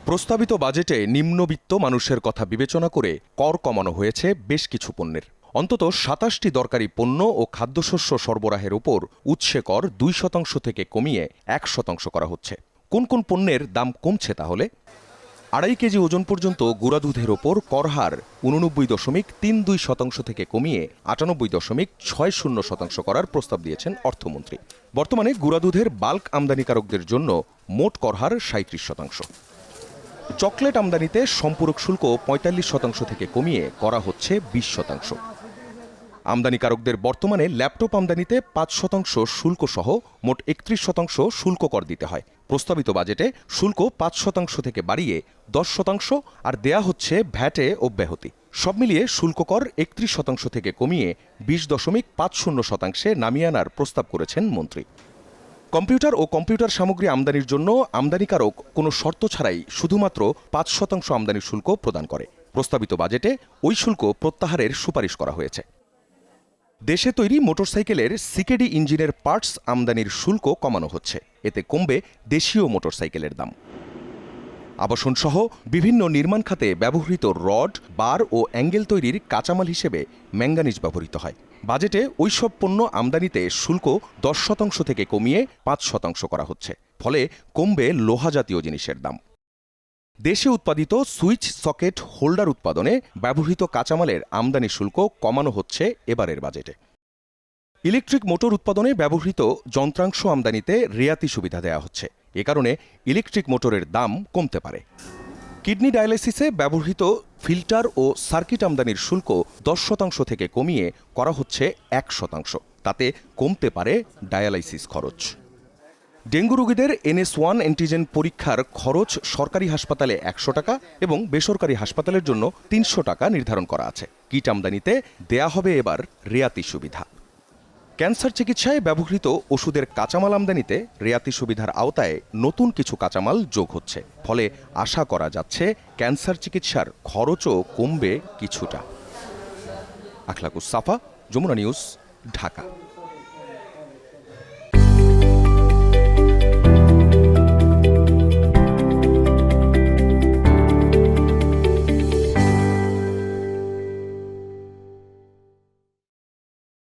প্রস্তাবিত বাজেটে নিম্নবিত্ত মানুষের কথা বিবেচনা করে কর কমানো হয়েছে বেশ কিছু পণ্যের। অন্তত ২৭টি দরকারি পণ্য ও খাদ্যশস্য সরবরাহের উপর উৎসে কর ২% থেকে কমিয়ে ১% করা হচ্ছে। কোন কোন পণ্যের দাম কমছে তাহলে? ২.৫ কেজি ওজন পর্যন্ত গুঁড়া দুধের ওপর কর হার ৮৯.৩২% থেকে কমিয়ে ৯৮.৬০% করার প্রস্তাব দিয়েছেন অর্থমন্ত্রী। বর্তমানে গুঁড়া দুধের বাল্ক আমদানিকারকদের জন্য মোট কর হার ৩৭%। চকলেট আমদানিতে সম্পূরক শুল্ক ৪৫% থেকে কমিয়ে করা হচ্ছে ২০%। আমদানিকারকদের বর্তমানে ল্যাপটপ আমদানিতে ৫% শুল্ক সহ মোট ৩১% শুল্ক কর দিতে হয়। প্রস্তাবিত বাজেটে শুল্ক ৫% থেকে বাড়িয়ে ১০% আর দেয়া হচ্ছে ভ্যাটে অব্যাহতি। সব মিলিয়ে শুল্ক কর ৩১% থেকে কমিয়ে ২০.৫০% নামিয়ে আনার প্রস্তাব করেছেন মন্ত্রী। কম্পিউটার ও কম্পিউটার সামগ্রী আমদানির জন্য আমদানিকারক কোনো শর্ত ছাড়াই শুধুমাত্র ৫% আমদানি শুল্ক প্রদান করে। প্রস্তাবিত বাজেটে ওই শুল্ক প্রত্যাহারের সুপারিশ করা হয়েছে। দেশে তৈরি মোটরসাইকেলের সিকেডি ইঞ্জিনের পার্টস আমদানির শুল্ক কমানো হচ্ছে। এতে কমবে দেশীয় মোটরসাইকেলের দাম। আবাসনসহ বিভিন্ন নির্মাণ খাতে ব্যবহৃত রড, বার ও অ্যাঙ্গেল তৈরির কাঁচামাল হিসেবে ম্যাঙ্গানিজ ব্যবহৃত হয়। বাজেটে ওইসব পণ্য আমদানিতে শুল্ক ১০% থেকে কমিয়ে ৫% করা হচ্ছে। ফলে কমবে লোহা জাতীয় জিনিসের দাম। দেশে উৎপাদিত সুইচ সকেট হোল্ডার উৎপাদনে ব্যবহৃত কাঁচামালের আমদানি শুল্ক কমানো হচ্ছে এবারের বাজেটে। ইলেকট্রিক মোটর উৎপাদনে ব্যবহৃত যন্ত্রাংশ আমদানিতে রেয়াতি সুবিধা দেওয়া হচ্ছে। এ কারণে ইলেকট্রিক মোটরের দাম কমতে পারে। কিডনি ডায়ালাইসিসে ব্যবহৃত ফিল্টার ও সার্কিট আমদানির শুল্ক ১০% থেকে কমিয়ে করা হচ্ছে ১%। তাতে কমতে পারে ডায়ালাইসিস খরচ। ডেঙ্গু রোগীদের NS1 অ্যান্টিজেন পরীক্ষার খরচ সরকারি হাসপাতালে ১০০ টাকা এবং বেসরকারি হাসপাতালের জন্য ৩০০ টাকা নির্ধারণ করা আছে। কিট আমদানিতে দেয়া হবে এবার রেয়াতি সুবিধা। ক্যান্সার চিকিৎসায় ব্যবহৃত ওষুধের কাঁচামাল আমদানিতে রেয়াতি সুবিধার আওতায় নতুন কিছু কাঁচামাল যোগ হচ্ছে। ফলে আশা করা যাচ্ছে ক্যান্সার চিকিৎসার খরচও কমবে কিছুটা। আখলাকুস সাফা, যমুনা নিউজ, ঢাকা।